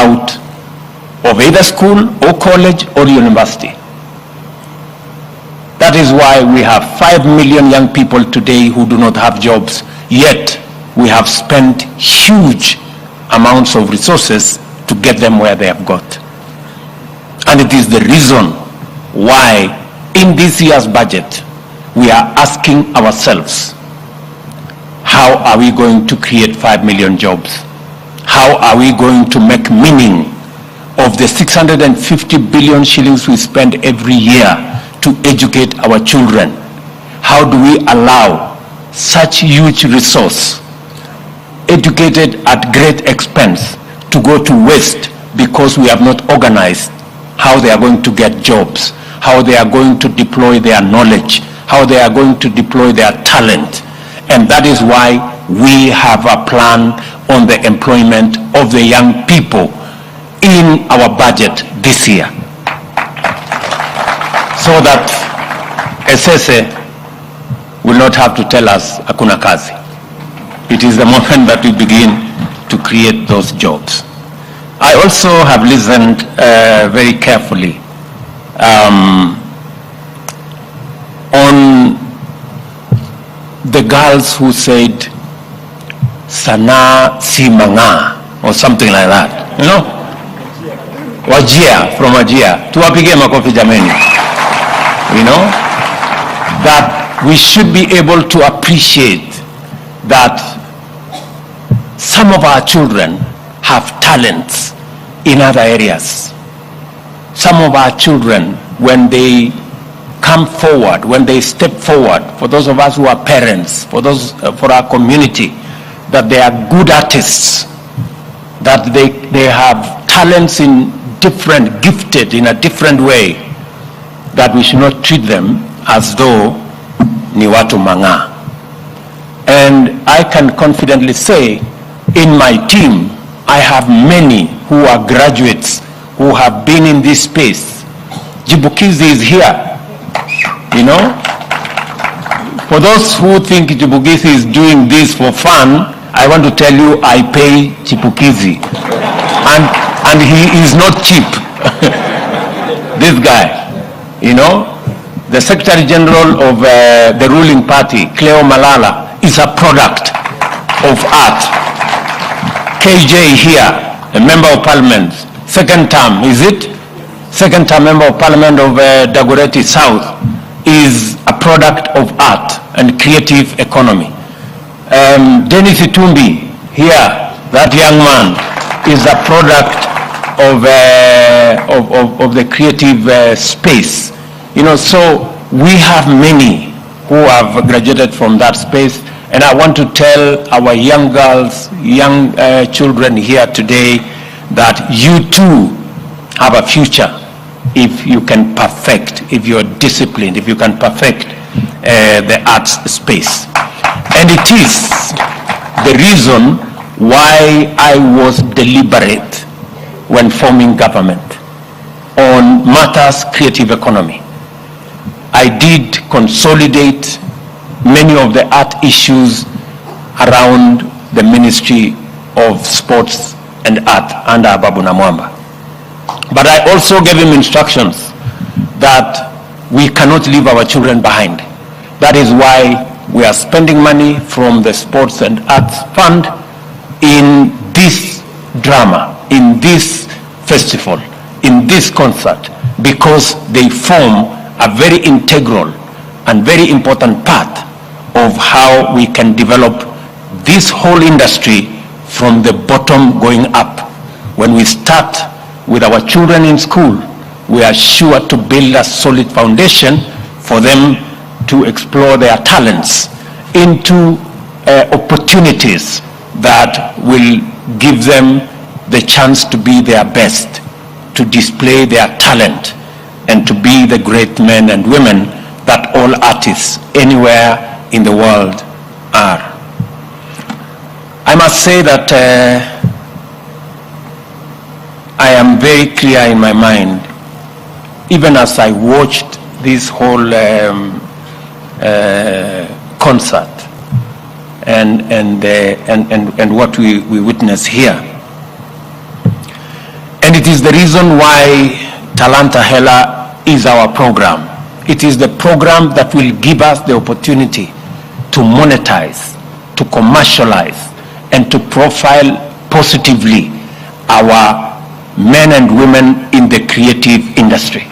out of either school or college or university. That is why we have 5 million young people today who do not have jobs, yet we have spent huge amounts of resources to get them where they have got. And it is the reason why in this year's budget we are asking ourselves, how are we going to create 5 million jobs? How are we going to make meaning of the 650 billion shillings we spend every year to educate our children? How do we allow such huge resource, educated at great expense, to go to waste because we have not organized how they are going to get jobs, how they are going to deploy their knowledge, how they are going to deploy their talent? And that is why we have a plan on the employment of the young people in our budget this year, so that SSA will not have to tell us hakuna kazi. It is the moment that we begin to create those jobs. I also have listened very carefully on the girls who said sana si manga or something like that, you know, Wajia, from Wajia. Tuwapige makofi jameni. You know, that we should be able to appreciate that some of our children have talents in other areas. Some of our children, when they come forward, when they step forward, for those of us who are parents, for those for our community, that they are good artists, that they have talents in different, gifted in a different way, that we should not treat them as though ni watu manga. And I can confidently say, in my team, I have many who are graduates who have been in this space. Jibukizi is here, you know. For those who think Jibukizi is doing this for fun, I want to tell you I pay Chipukizi. And he is not cheap. This guy, you know. The Secretary General of the ruling party, Cleo Malala, is a product of art. KJ here, a member of parliament, second term, is it? Second term member of parliament of Dagoretti South, is a product of art and creative economy. Dennis Itumbi here, that young man, is a product of the creative space. You know, so we have many who have graduated from that space, and I want to tell our young girls, young children here today that you too have a future if you can perfect, if you're disciplined, if you can perfect the arts space. And it is the reason why I was deliberate when forming government on matters creative economy. I did consolidate many of the art issues around the Ministry of Sports and Art under Babu Namwamba. But I also gave him instructions that we cannot leave our children behind. That is why we are spending money from the Sports and Arts Fund in this drama, in this festival, in this concert, because they form a very integral and very important part of how we can develop this whole industry from the bottom going up. When we start with our children in school, we are sure to build a solid foundation for them to explore their talents into opportunities that will give them the chance to be their best, to display their talent, and to be the great men and women that all artists anywhere in the world are. I must say that I am very clear in my mind, even as I watched this whole concert and what we witness here. It is the reason why Talanta Hela is our program. It is the program that will give us the opportunity to monetize, to commercialize, and to profile positively our men and women in the creative industry.